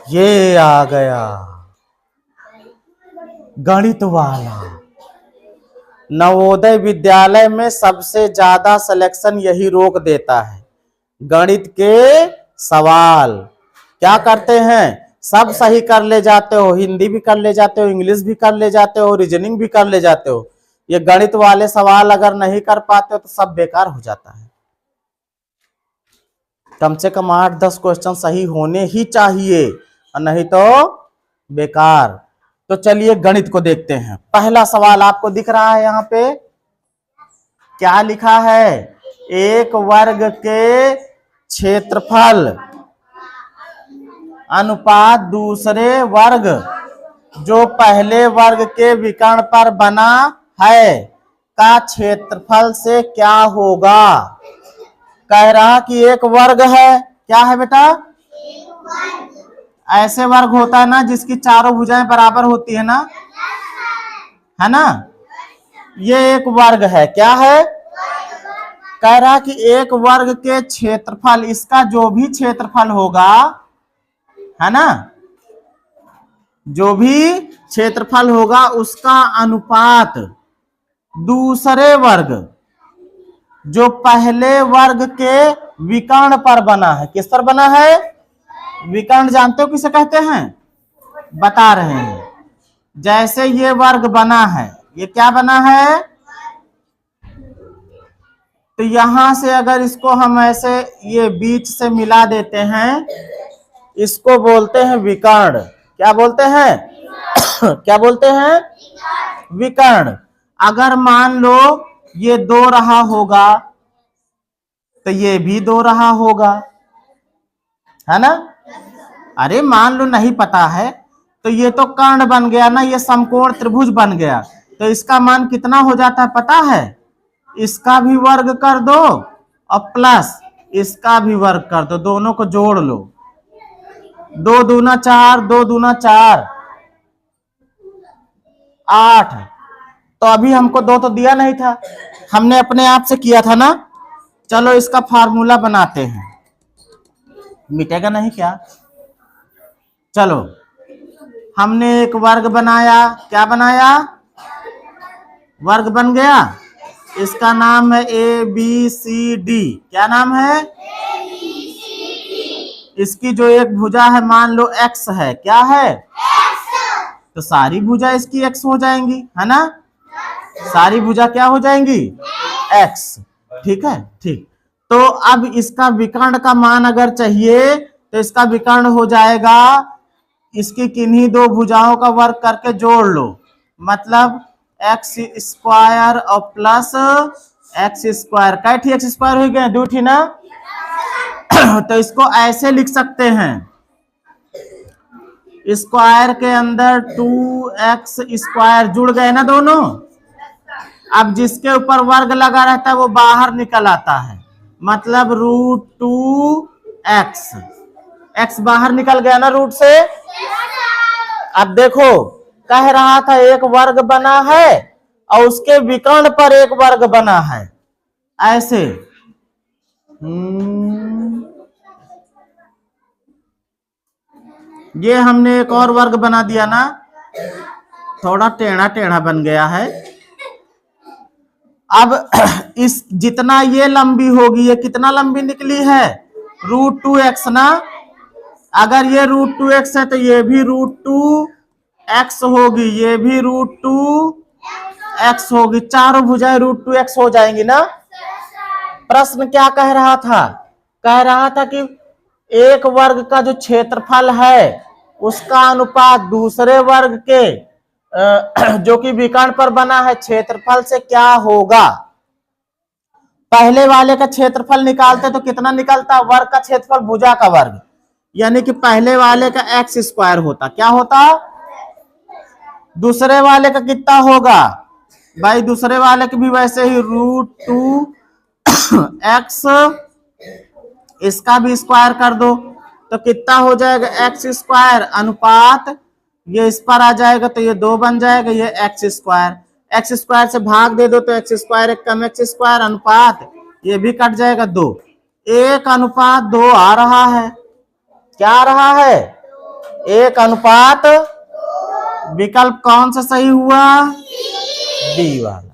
ये आ गया गणित वाला। नवोदय विद्यालय में सबसे ज्यादा सिलेक्शन यही रोक देता है। गणित के सवाल क्या करते हैं, सब सही कर ले जाते हो, हिंदी भी कर ले जाते हो, इंग्लिश भी कर ले जाते हो, रीजनिंग भी कर ले जाते हो। ये गणित वाले सवाल अगर नहीं कर पाते हो तो सब बेकार हो जाता है। कम से कम 8-10 क्वेश्चन सही होने ही चाहिए, और नहीं तो बेकार। तो चलिए गणित को देखते हैं। पहला सवाल आपको दिख रहा है यहाँ पे, क्या लिखा है, एक वर्ग के क्षेत्रफल अनुपात दूसरे वर्ग जो पहले वर्ग के विकर्ण पर बना है का क्षेत्रफल से क्या होगा। कह रहा कि एक वर्ग है, क्या है बेटा, ऐसे वर्ग होता है ना जिसकी चारों भुजाएं बराबर होती है ना, ये एक वर्ग है। क्या है, कह रहा कि एक वर्ग के क्षेत्रफल, इसका जो भी क्षेत्रफल होगा, है ना, जो भी क्षेत्रफल होगा उसका अनुपात दूसरे वर्ग जो पहले वर्ग के विकर्ण पर बना है। किस पर बना है, विकर्ण जानते हो किसे कहते हैं, बता रहे हैं। जैसे ये वर्ग बना है, ये क्या बना है, तो यहां से अगर इसको हम ऐसे ये बीच से मिला देते हैं, इसको बोलते हैं विकर्ण। क्या बोलते हैं क्या बोलते हैं, विकर्ण। अगर मान लो ये 2 रहा होगा तो ये भी 2 रहा होगा, है ना। अरे मान लो नहीं पता है तो ये तो कर्ण बन गया ना, ये समकोण त्रिभुज बन गया। तो इसका मान कितना हो जाता है पता है, इसका भी वर्ग कर दो और प्लस इसका भी वर्ग कर दो, दोनों को जोड़ लो। 2 दूना 4, 2 दूना 4, 8। तो अभी हमको 2 तो दिया नहीं था, हमने अपने आप से किया था ना। चलो इसका फार्मूला बनाते हैं, मिटेगा नहीं क्या। चलो हमने एक वर्ग बनाया, क्या बनाया, वर्ग बन गया। इसका नाम है ABCD। क्या नाम है, इसकी जो एक भुजा है मान लो x है, क्या है, तो सारी भुजा इसकी x हो जाएंगी, है ना, सारी भुजा क्या हो जाएंगी, x। ठीक है, ठीक। तो अब इसका विकर्ण का मान अगर चाहिए तो इसका विकर्ण हो जाएगा, इसकी किन्हीं 2 भुजाओं का वर्ग करके जोड़ लो, मतलब x स्क्वायर और प्लस x स्क्वायर। कैठी x स्क्वायर हो गए, 2 थी ना। तो इसको ऐसे लिख सकते हैं, स्क्वायर के अंदर 2x स्क्वायर जुड़ गए ना दोनों। अब जिसके ऊपर वर्ग लगा रहता है वो बाहर निकल आता है, मतलब √2x, x बाहर निकल गया ना रूट से। अब देखो कह रहा था एक वर्ग बना है और उसके विकर्ण पर एक वर्ग बना है, ऐसे। ये हमने एक और वर्ग बना दिया ना, थोड़ा टेढ़ा टेढ़ा बन गया है। अब इस जितना ये लंबी होगी, ये कितना लंबी निकली है, √2x ना। अगर ये √2x है तो ये भी √2x होगी, ये भी √2x होगी, चारों भुजाएं √2x हो जाएंगी ना। प्रश्न क्या कह रहा था, कह रहा था कि एक वर्ग का जो क्षेत्रफल है उसका अनुपात दूसरे वर्ग के जो कि विकर्ण पर बना है क्षेत्रफल से क्या होगा। पहले वाले का क्षेत्रफल निकालते तो कितना निकलता, वर्ग का क्षेत्रफल भुजा का वर्ग, यानी कि पहले वाले का x स्क्वायर होता, क्या होता, दूसरे वाले का कितना होगा भाई, दूसरे वाले के भी वैसे ही √2x, इसका भी स्क्वायर कर दो तो कितना हो जाएगा, x स्क्वायर अनुपात ये इस पर आ जाएगा तो ये 2 बन जाएगा, ये x स्क्वायर, x स्क्वायर से भाग दे दो तो x स्क्वायर एक कम x स्क्वायर अनुपात ये भी कट जाएगा 2, 1:2 आ रहा है। क्या आ रहा है, 1 अनुपात विकल्प कौन सा सही हुआ? डी वाला।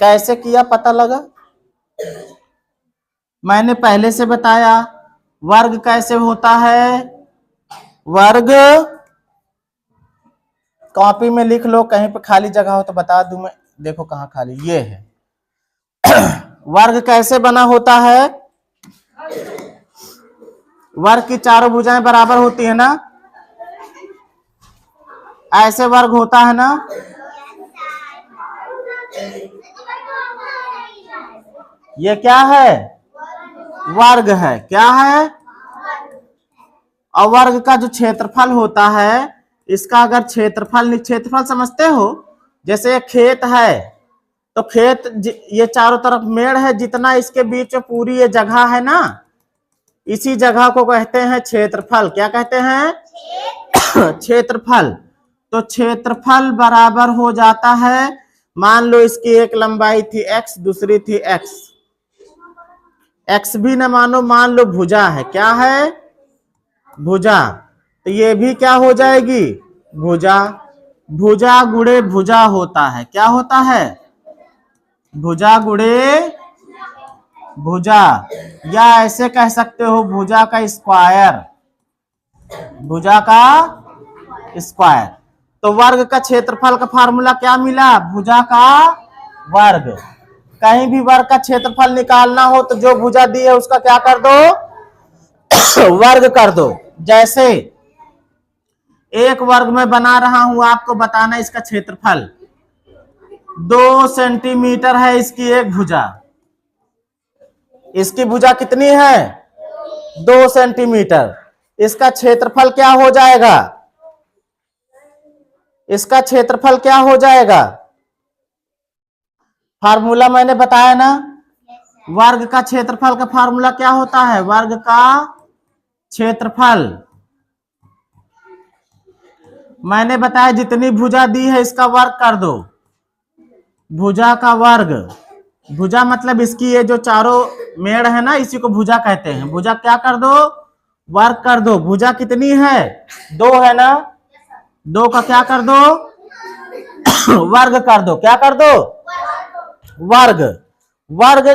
कैसे किया पता लगा? मैंने पहले से बताया। वर्ग कैसे होता है? वर्ग कॉपी में लिख लो, कहीं पे खाली जगह हो तो बता दूं मैं। देखो कहाँ खाली, ये है। वर्ग कैसे बना होता है? वर्ग की चारों भुजाएं बराबर होती है ना, ऐसे वर्ग होता है ना। ये क्या है? वर्ग है। क्या है? और वर्ग का जो क्षेत्रफल होता है, इसका अगर क्षेत्रफल, क्षेत्रफल समझते हो? जैसे ये खेत है, तो खेत ये चारों तरफ मेड़ है, जितना इसके बीच में पूरी ये जगह है ना, इसी जगह को कहते हैं क्षेत्रफल। क्या कहते हैं? क्षेत्रफल। तो क्षेत्रफल बराबर हो जाता है, मान लो इसकी एक लंबाई थी x, दूसरी थी x। x भी न मानो, मान लो भुजा है। क्या है? भुजा। तो ये भी क्या हो जाएगी? भुजा। भुजा गुणे भुजा होता है। क्या होता है? भुजा गुणे भुजा, या ऐसे कह सकते हो भुजा का स्क्वायर। भुजा का स्क्वायर। तो वर्ग का क्षेत्रफल का फार्मूला क्या मिला? भुजा का वर्ग। कहीं भी वर्ग का क्षेत्रफल निकालना हो तो जो भुजा दी है उसका क्या कर दो? वर्ग कर दो। जैसे एक वर्ग में बना रहा हूं, आपको बताना इसका क्षेत्रफल 2 सेंटीमीटर है। इसकी एक भुजा, इसकी भुजा कितनी है? 2 सेंटीमीटर। इसका क्षेत्रफल क्या हो जाएगा? इसका क्षेत्रफल क्या हो जाएगा? फार्मूला मैंने बताया ना, वर्ग का क्षेत्रफल का फार्मूला क्या होता है? वर्ग का क्षेत्रफल मैंने बताया, जितनी भुजा दी है इसका वर्ग कर दो। भुजा का वर्ग। भुजा मतलब इसकी ये जो चारों मेड़ है ना, इसी को भुजा कहते हैं। भुजा क्या कर दो? वर्ग कर दो। भुजा कितनी है? 2 है ना, 2 का क्या कर दो? वर्ग कर दो। क्या कर दो? वर्ग। वर्ग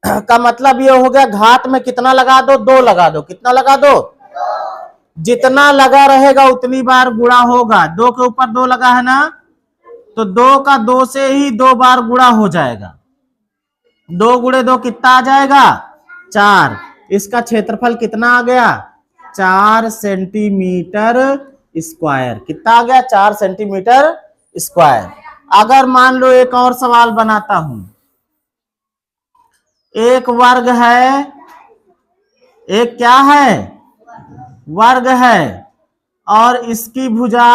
का मतलब ये हो गया, घात में कितना लगा दो? 2 लगा दो। कितना लगा दो? जितना लगा रहेगा उतनी बार गुणा होगा। 2 के ऊपर 2 लगा है ना, तो 2 का 2 से ही 2 बार गुणा हो जाएगा। 2 गुणे 2 कितना आ जाएगा? 4। इसका क्षेत्रफल कितना आ गया? 4 सेंटीमीटर स्क्वायर। कितना आ गया? 4 सेंटीमीटर स्क्वायर। अगर मान लो एक और सवाल बनाता हूं। एक वर्ग है, एक क्या है? वर्ग है, और इसकी भुजा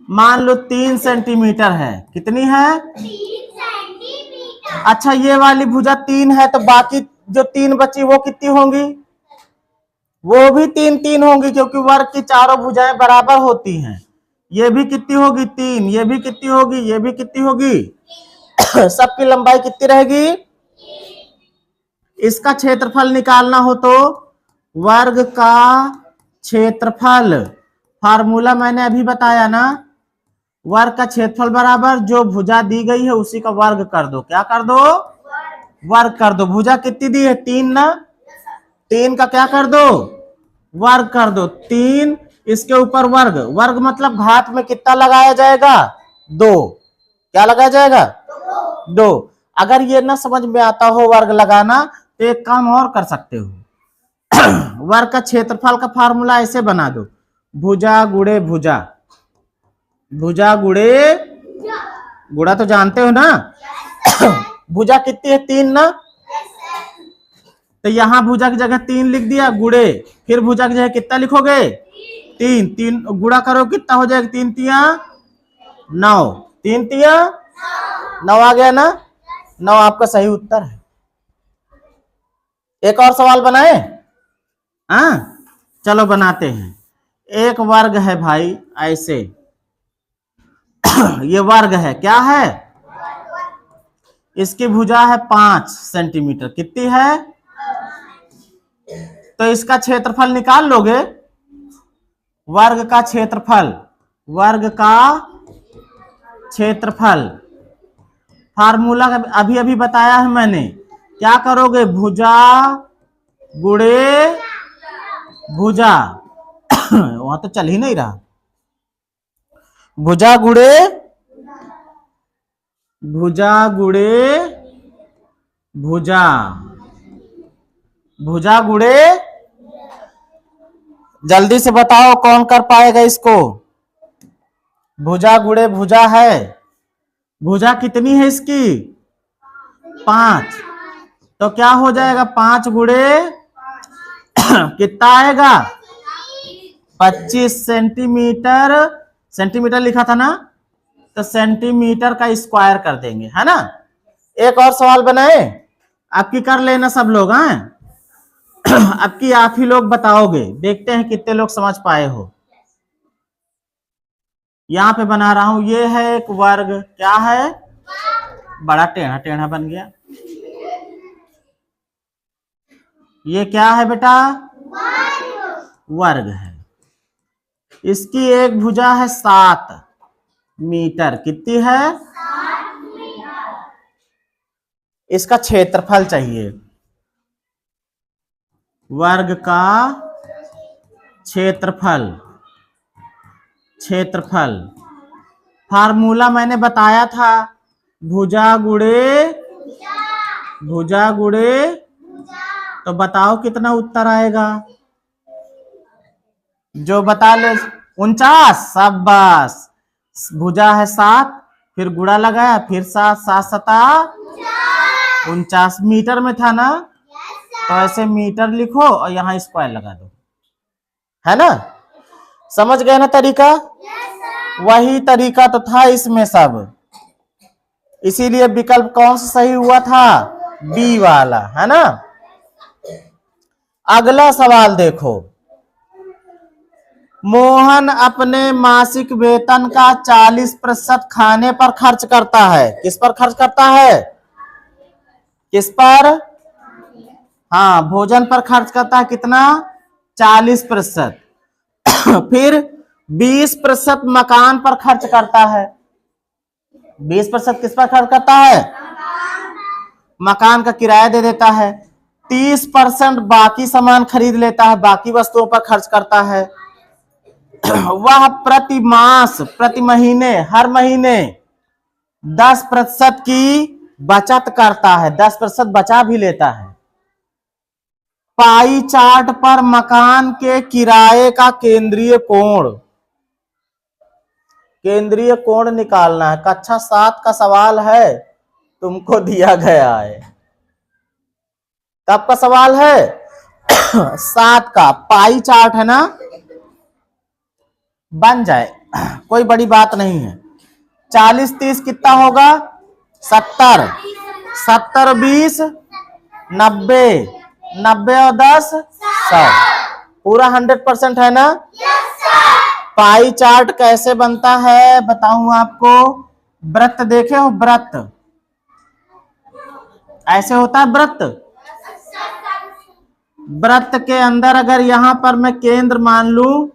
मान लो 3 सेंटीमीटर है। कितनी है? 3 सेंटीमीटर। अच्छा, ये वाली भुजा 3 है, तो बाकी जो 3 बची वो कितनी होंगी? वो भी 3 होंगी, क्योंकि वर्ग की चारों भुजाएं बराबर होती हैं। ये भी कितनी होगी? 3। ये भी कितनी होगी? ये भी कितनी होगी? सबकी लंबाई कितनी रहेगी? इसका क्षेत्रफल निकालना हो तो वर्ग का क्षेत्रफल, फार्मूला मैंने अभी बताया ना, वर्ग का क्षेत्रफल बराबर जो भुजा दी गई है उसी का वर्ग कर दो। क्या कर दो? वर्ग कर दो। भुजा कितनी दी है? 3 ना, 3 का क्या कर दो? वर्ग कर दो। 3 इसके ऊपर वर्ग। वर्ग मतलब घात में कितना लगाया जाएगा? 2। क्या लगाया जाएगा? 2। अगर ये ना समझ में आता हो वर्ग लगाना, तो एक काम और कर सकते हो। वर्ग का क्षेत्रफल का फार्मूला ऐसे बना दो, भुजा गुणे भुजा। भुजा गुणे गुणा तो जानते हो ना। भुजा कितनी है? 3 ना, तो यहां भुजा की जगह 3 लिख दिया, गुणे फिर भुजा की जगह कितना लिखोगे? 3। 3 गुणा करो, कितना हो जाएगा? 3 तिया 9। 3 तिया 9 आ गया ना। 9 आपका सही उत्तर है। एक और सवाल बनाए? हाँ, चलो बनाते हैं। एक वर्ग है भाई, ऐसे ये वर्ग है। क्या है? इसकी भुजा है 5 सेंटीमीटर। कितनी है? तो इसका क्षेत्रफल निकाल लोगे, वर्ग का क्षेत्रफल, वर्ग का क्षेत्रफल। फार्मूला अभी अभी बताया है मैंने। क्या करोगे, भुजा गुणे भुजा वहां तो चल ही नहीं रहा, भुजा गुणे भुजा गुणे भुजा, भुजा गुणे, जल्दी से बताओ कौन कर पाएगा इसको। भुजा गुणे भुजा है, भुजा कितनी है इसकी, 5। तो क्या हो जाएगा, 5 गुणे कितना आएगा, 25 सेंटीमीटर। सेंटीमीटर लिखा था ना, तो सेंटीमीटर का स्क्वायर कर देंगे, है ना। एक और सवाल बनाए, आपकी कर लेना सब लोग। हैं अब की आप ही लोग बताओगे, देखते हैं कितने लोग समझ पाए हो। यहां पे बना रहा हूं, ये है एक वर्ग, क्या है, बड़ा टेढ़ा टेढ़ा बन गया। ये क्या है बेटा, वर्ग है। इसकी एक भुजा है 7 मीटर, कितनी है, इसका क्षेत्रफल चाहिए, वर्ग का क्षेत्रफल, क्षेत्रफल। फार्मूला मैंने बताया था, भुजा गुणे भुजा गुणे, तो बताओ कितना उत्तर आएगा, जो बता ले। 49, शाबाश। भुजा है 7, फिर गुणा लगाया, फिर 7, 7 सता 49, मीटर में था ना, तो ऐसे मीटर लिखो और यहाँ स्क्वायर लगा दो, है ना। समझ गए ना तरीका, वही तरीका तो था इसमें सब, इसीलिए विकल्प कौन सा सही हुआ था, बी वाला, है ना। अगला सवाल देखो, मोहन अपने मासिक वेतन का 40% खाने पर खर्च करता है। किस पर खर्च करता है, किस पर, हाँ, भोजन पर खर्च करता है, कितना, 40%। फिर 20% मकान पर खर्च करता है। 20% किस पर खर्च करता है, मकान का किराया दे देता है। 30% बाकी सामान खरीद लेता है, बाकी वस्तुओं पर खर्च करता है। वह प्रति मास, प्रति महीने, हर महीने 10% की बचत करता है, 10% बचा भी लेता है। पाई चार्ट पर मकान के किराए का केंद्रीय कोण, केंद्रीय कोण निकालना है। कक्षा 7 का सवाल है, तुमको दिया गया है। कब का सवाल है, 7 का। पाई चार्ट है ना, बन जाए, कोई बड़ी बात नहीं है। 40 30 कितना होगा, 70, 70 20 90, 90 और 10 100, पूरा 100% है ना। पाई चार्ट कैसे बनता है बताऊं आपको, वृत्त देखे हो, वृत्त ऐसे होता है वृत्त। वृत्त के अंदर अगर यहां पर मैं केंद्र मान लूं,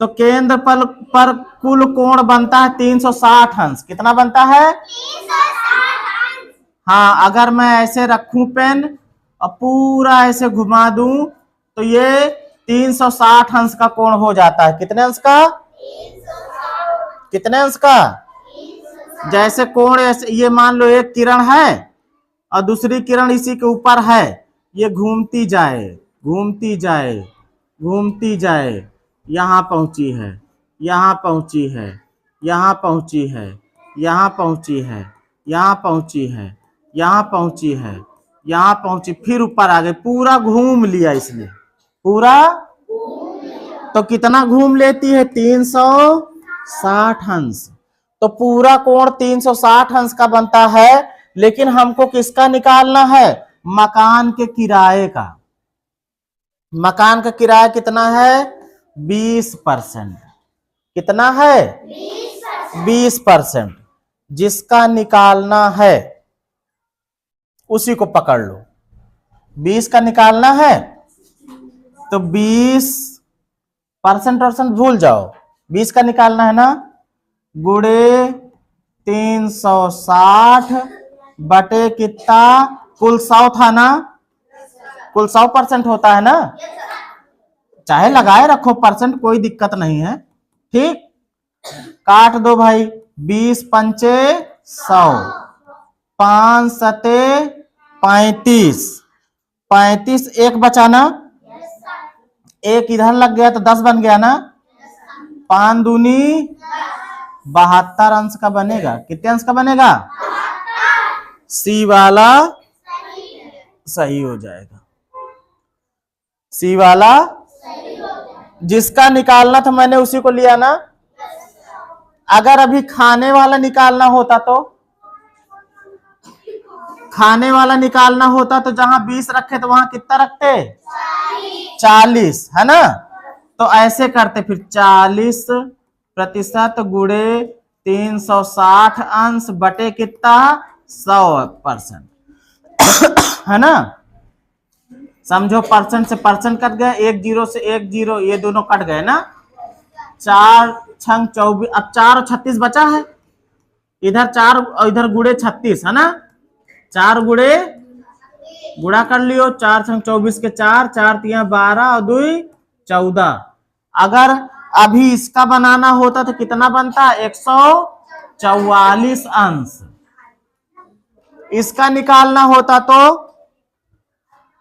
तो केंद्र पर कुल कोण बनता है 360 अंश। कितना बनता है, 360 अंश। हाँ, अगर मैं ऐसे रखूं पेन और पूरा ऐसे घुमा दूं, तो ये 360 अंश का कोण हो जाता है। कितने अंश का, 360। कितने अंश का, 360। जैसे कोण ऐसे, ये मान लो एक किरण है और दूसरी किरण इसी के ऊपर है, ये घूमती जाए घूमती जाए घूमती जाए, यहां पहुंची है, यहां पहुंची है, यहां पहुंची है, यहां पहुंची है, यहां पहुंची है, यहां पहुंची है, यहां पहुंची, फिर ऊपर आ गई, पूरा घूम लिया इसने, पूरा। तो कितना घूम लेती है, 360 अंश। तो पूरा कोण 360 अंश का बनता है, लेकिन हमको किसका निकालना है, मकान के किराए का। मकान का किराया कितना है, 20%। कितना है, 20%। जिसका निकालना है उसी को पकड़ लो, 20 का निकालना है, तो 20% भूल जाओ, 20 का निकालना है ना, गुणे 360 बटे कितना, कुल 100 था ना, कुल 100% होता है ना, चाहे लगाए रखो परसेंट, कोई दिक्कत नहीं है। ठीक, काट दो भाई, 20 पंचे 100, 5 सते 35, 35 एक बचाना, एक इधर लग गया तो 10 बन गया ना, 5 दूनी 72 अंश का बनेगा। कितने अंश का बनेगा? सी वाला सही हो जाएगा, सी वाला जिसका निकालना था मैंने उसी को लिया ना। अगर अभी खाने वाला निकालना होता तो, खाने वाला निकालना होता तो जहां 20 रखे तो वहां कितना रखते? 40, है ना। तो ऐसे करते फिर 40% गुणे 360 अंश बटे कितना, 100%, है ना। समझो परसेंट से परसेंट कट गए, 1 0 से 1 0, ये दोनों कट गए ना। 4 छंग 24, अब 4 और 36 बचा है, इधर 4 और इधर गुणे 36, है ना। 4 गुणे गुणा कर लियो, 4 छंग 24 के 4, 4 तिया 12 और 2 14। अगर अभी इसका बनाना होता तो कितना बनता? 144 अंश। इसका निकालना होता तो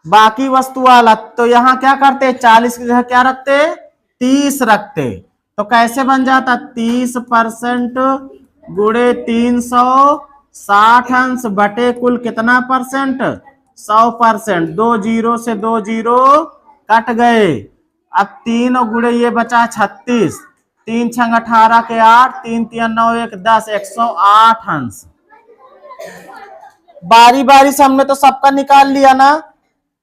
बाकी वस्तु वाला, तो यहां क्या करते? 40 की जगह क्या रखते? 30 रखते। तो कैसे बन जाता? 30% गुणे 360 अंश बटे कुल कितना परसेंट? 100%। 2 0 से 2 0 कट गए। अब 3 और गुणे ये बचा 36, 3 छंग 18 के 8, 3 तिया 9 1 10, 108 अंश। बारी बारी से हमने तो सबका निकाल लिया ना।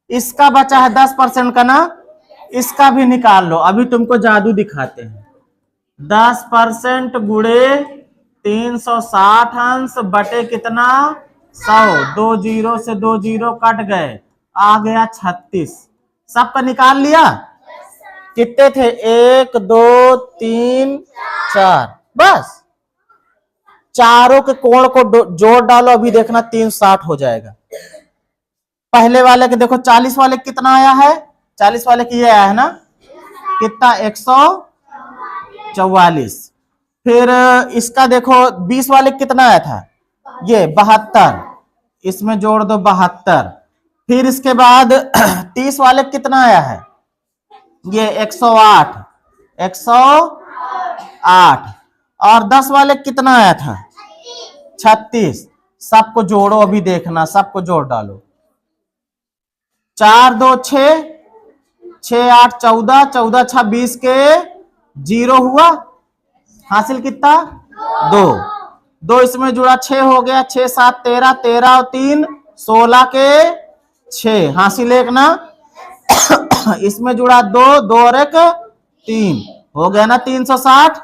इसका बचा है 10% का ना, इसका भी निकाल लो। अभी तुमको जादू दिखाते हैं। 10% गुणे 360 अंश बटे कितना? 100। 2 0 से 2 0 कट गए, आ गया 36। सबका निकाल लिया। कितने थे? 1 2 3 4, बस। चारों के कोण को जोड़ डालो, अभी देखना 360 हो जाएगा। पहले वाले के देखो 40 वाले कितना आया है? 40 वाले की ये आया है ना, कितना? 144। फिर इसका देखो 20 वाले कितना आया था? ये 72, इसमें जोड़ दो 72। फिर इसके बाद 30 वाले कितना आया है? ये 108, 108। और 10 वाले कितना आया था? 36। सबको जोड़ो, अभी देखना, सबको जोड़ डालो। 4 2 6, 6 8 14, 14 6 20 के 0 हुआ। हासिल कितना? 2। 2 इसमें जुड़ा 6 हो गया, 6 7 13, 13 और 3 16 के 6, हासिल 1 ना। इसमें जुड़ा 2, 2 और 1 3, हो गया ना 360।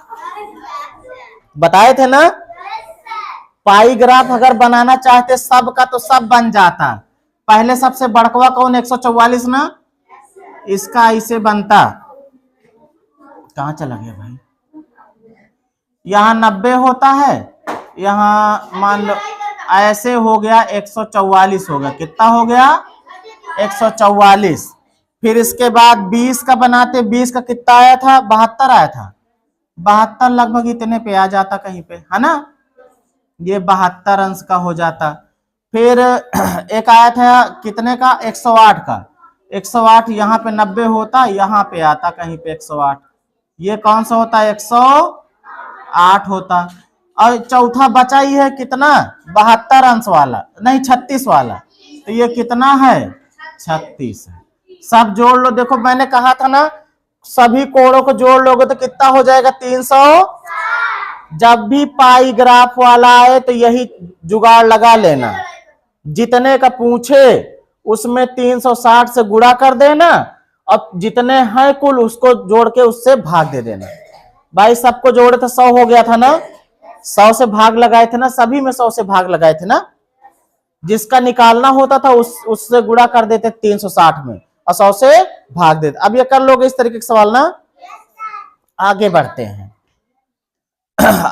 बताए थे ना। पाई ग्राफ अगर बनाना चाहते सब का तो सब बन जाता। पहले सबसे बड़कवा कौन? 144 ना। इसका ऐसे बनता, कहां चला गया भाई? यहां 90 होता है, यहां मान लो ऐसे हो गया, 144 हो गया। कितना हो गया? 144। फिर इसके बाद 20 का बनाते, 20 का कितना आया था? 72 आया था। 72 लगभग इतने पे आ जाता कहीं पे, है ना। ये 72 अंश का हो जाता। फिर एक आया था कितने का? 108 का। 108 यहाँ पे 90 होता, यहाँ पे आता कहीं पे 108। ये कौन सा होता? 108 होता। और चौथा बचा ही है कितना? 72 अंश वाला, नहीं 36 वाला। तो ये कितना है? 36 है। सब जोड़ लो। देखो मैंने कहा था ना, सभी कोणों को जोड़ लोगे तो कितना हो जाएगा? 300। जब भी पाई ग्राफ वाला आए तो यही जुगाड़ लगा लेना, जितने का पूछे उसमें 360 से गुणा कर देना, और जितने हैं कुल उसको जोड़ के उससे भाग दे देना। भाई सबको जोड़े तो 100 हो गया था ना, 100 से भाग लगाए थे ना, सभी में 100 से भाग लगाए थे ना। जिसका निकालना होता था उससे गुणा कर देते 360 में, और 100 से भाग देते। अब ये कर लोगे इस तरीके के सवाल ना। आगे बढ़ते हैं।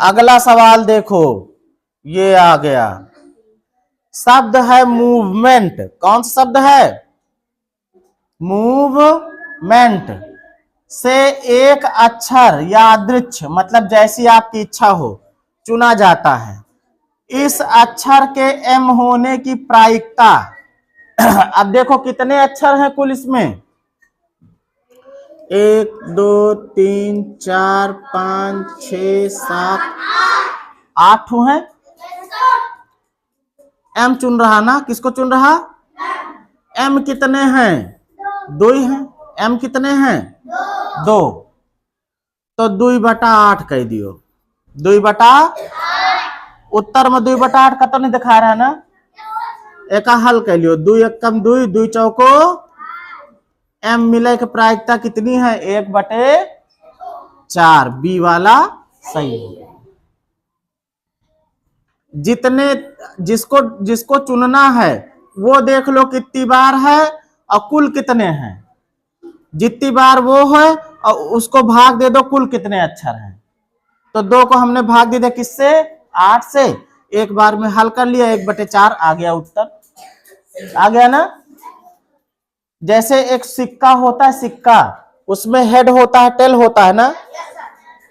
अगला सवाल देखो, ये आ गया, शब्द है मूवमेंट। कौन सा शब्द है? मूवमेंट से एक अक्षर यादृच्छ मतलब जैसी आपकी इच्छा हो चुना जाता है। इस अक्षर के एम होने की प्रायिकता अब देखो कितने अक्षर हैं कुल इसमें? 1 2 3 4 5 6 7 8 हैं। एम चुन रहा ना, किसको चुन रहा? एम कितने हैं? 2 ही हैं। एम कितने हैं? 2। तो 2/8 कह दियो। 2/8 उत्तर में 2/8 का तो नहीं दिखा रहा ना, एक हल कर लियो। 2 एकम 2, 2 चौको एम मिले के प्रायिकता कितनी है? 1/4। बी वाला सही है। जितने जिसको चुनना है वो देख लो कितनी बार है और कुल कितने हैं। जितनी बार वो है और उसको भाग दे दो कुल कितने अक्षर हैं। तो 2 को हमने भाग दे दिया किससे? 8 से। एक बार में हल कर लिया, 1/4 आ गया उत्तर। आ गया ना। जैसे एक सिक्का होता है, सिक्का उसमें हेड होता है टेल होता है ना,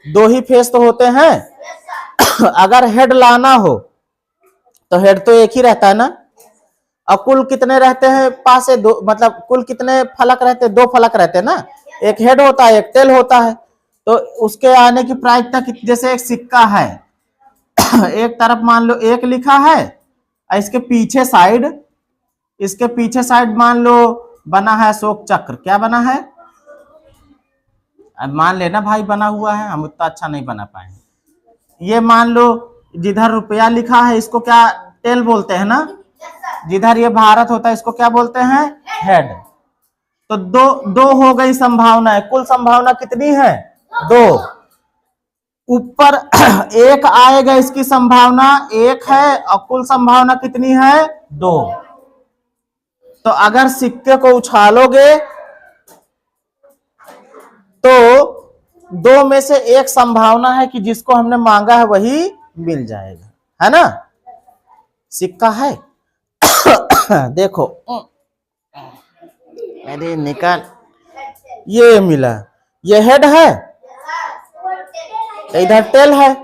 2 ही फेस तो होते हैं। अगर हेड लाना हो तो हेड तो एक ही रहता है ना, और कुल कितने रहते हैं? पास से 2 मतलब कुल कितने फलक रहते हैं? 2 फलक रहते हैं ना, एक हेड होता है एक टेल होता है। तो उसके आने की प्रायिकता जैसे एक सिक्का है एक तरफ मान लो 1 लिखा है, इसके पीछे साइड मान लो बना है अशोक चक्र। क्या बना है? अब मान लेना भाई बना हुआ है, हम उतना अच्छा नहीं बना पाए। ये मान लो जिधर रुपया लिखा है इसको क्या टेल बोलते हैं ना, जिधर ये भारत होता है इसको क्या बोलते हैं? हेड। तो 2 हो गई संभावना है। कुल संभावना कितनी है? 2। ऊपर 1 आएगा, इसकी संभावना 1 है और कुल संभावना कितनी है? 2। तो अगर सिक्के को उछालोगे तो 2 में से 1 संभावना है कि जिसको हमने मांगा है वही मिल जाएगा, है ना। सिक्का है देखो, अरे निकाल, ये मिला, ये हेड है, इधर टेल है।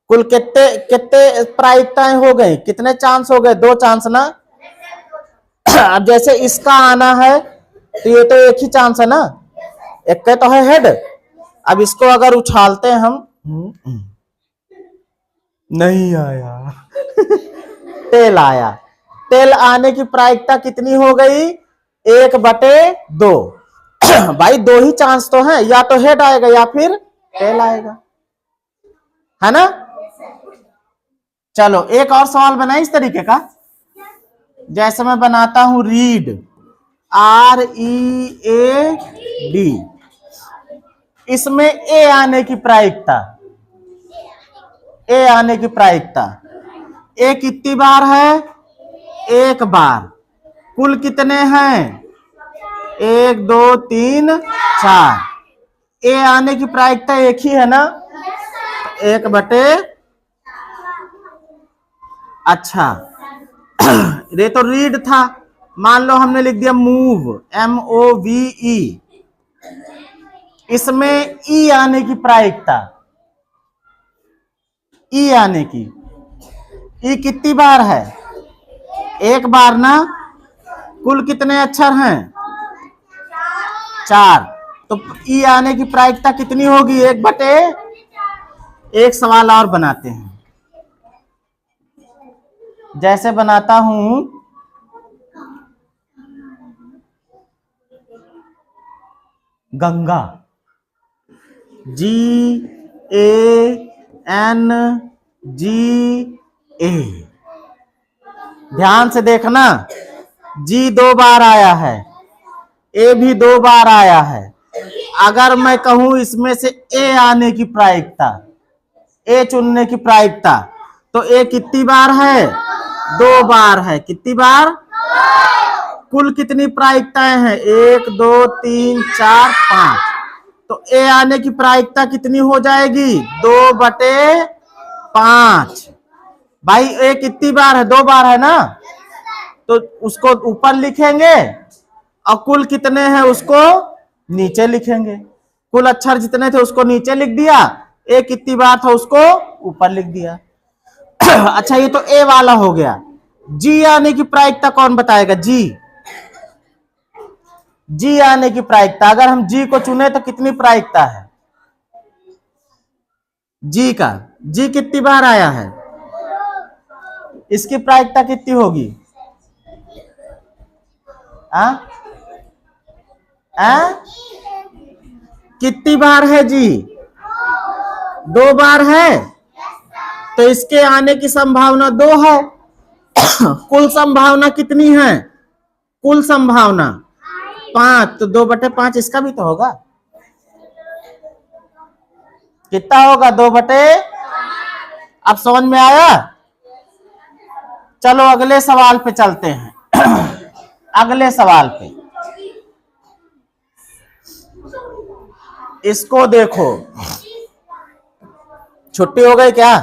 कुल कितने प्रायिकताएं हो गई? कितने चांस हो गए? 2 चांस ना। अब जैसे इसका आना है तो ये तो एक ही चांस है ना, एक का तो है हेड। अब इसको अगर उछालते हैं हम, नहीं आया टेल आया। टेल आने की प्रायिकता कितनी हो गई? 1/2। भाई 2 ही चांस तो है, या तो हेड आएगा या फिर टेल आएगा, है ना। चलो एक और सवाल बनाए इस तरीके का, जैसे मैं बनाता हूं रीड, READ। इसमें ए आने की प्रायिकता, ए कितनी बार है? 1 बार। कुल कितने हैं? 1 2 3 4। ए आने की प्रायिकता एक ही है ना, 1/। अच्छा ये तो रीड था, मान लो हमने लिख दिया मूव, MOVE। इसमें ई आने की प्रायिकता, ई आने की, ई कितनी बार है? 1 बार ना। कुल कितने अक्षर हैं? 4। तो ई आने की प्रायिकता कितनी होगी? 1/। एक सवाल और बनाते हैं, जैसे बनाता हूं गंगा, GANGA। ध्यान से देखना, जी 2 बार आया है, ए भी 2 बार आया है। अगर मैं कहूं इसमें से ए आने की प्रायिकता, ए चुनने की प्रायिकता, तो ए कितनी बार है? 2 बार है। कितनी बार? कुल कितनी प्रायिकताएं हैं? 1 2 3 4 5। तो ए आने की प्रायिकता कितनी हो जाएगी? 2/5। भाई ए कितनी बार है? 2 बार है ना, तो उसको ऊपर लिखेंगे और कुल कितने हैं उसको नीचे लिखेंगे। कुल अक्षर जितने थे उसको नीचे लिख दिया, ए कितनी बार था उसको ऊपर लिख दिया। अच्छा, ये तो ए वाला हो गया। जी आने की प्रायिकता कौन बताएगा? जी आने की प्रायिकता, अगर हम जी को चुने तो कितनी प्रायिकता है जी का? जी कितनी बार आया है? इसकी प्रायिकता कितनी होगी? आ? आ? कितनी बार है जी? 2 बार है, तो इसके आने की संभावना 2 है। कुल संभावना कितनी है? कुल संभावना 5, तो 2/5 इसका भी तो होगा। कितना होगा? 2/, अब समझ में आया? चलो अगले सवाल पे चलते हैं। अगले सवाल पे इसको देखो। छुट्टी हो गई क्या?